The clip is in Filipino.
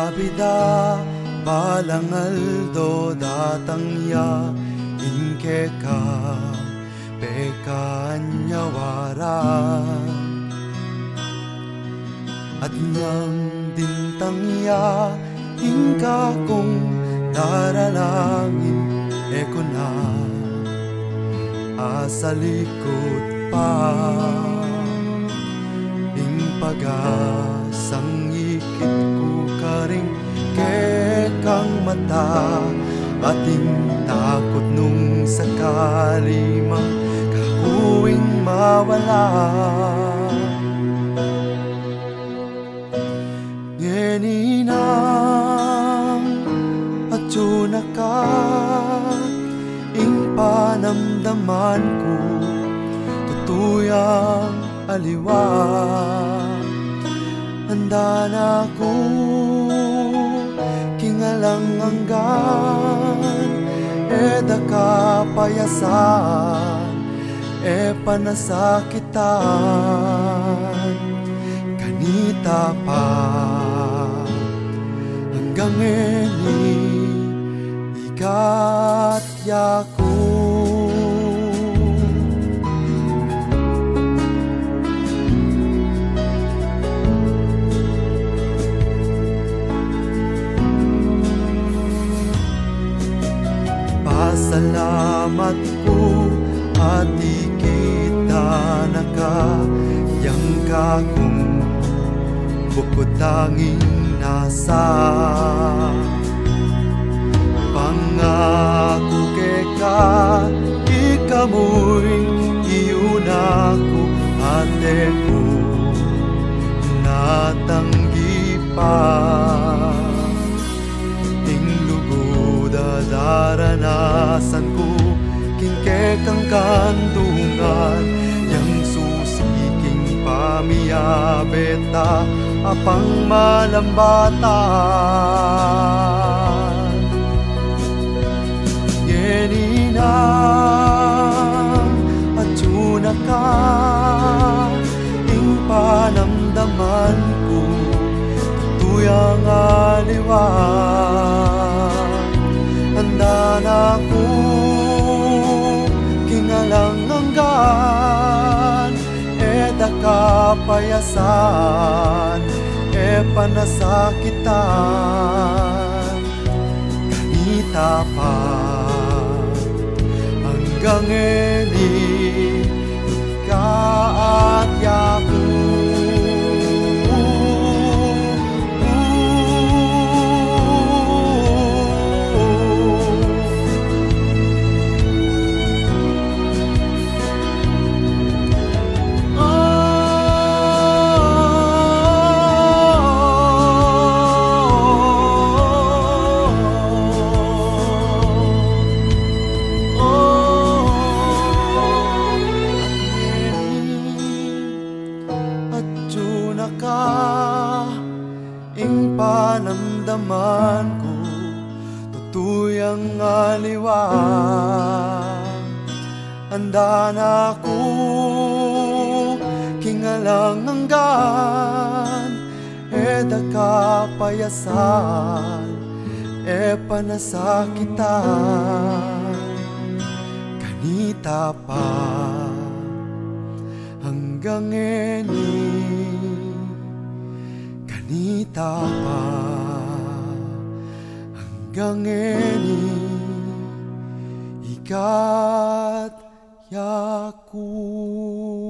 Abida balangaldo datangya inkeka pekanyawara at niyang dintangya ingka kong daralangin eko na asa likod pa ing pagasang ikit ko karing kekang mata ating takot nung sakali mang kakuwing mawala ngeninang at yuna ka ing panamdaman ko tutuyang aliwag handa na ko kingalang hanggan eda kapayasan panasakitan kanita pa hanggang eni ikatya ko pasalamat ko at di kita nakayang kakong bukod tanging nasa pangako keka ikamoy iuna ko ate ko natanggi pa daranasan ko kingkekang kandungan yang susiking pamiyabeta apang malambatan yeninang at yuna ka ing panamdaman ko tuyang aliwan handa na ko kingalang hanggan eda kapayasan panasakitan kanita pa hanggang eni ikaatya ko ing panamdaman ko tutuyang aliwag handa na ko kingalang hanggan eda kapayasan panasakitan kanita pa hanggang eni kanita pa hanggang eni ikatya ko.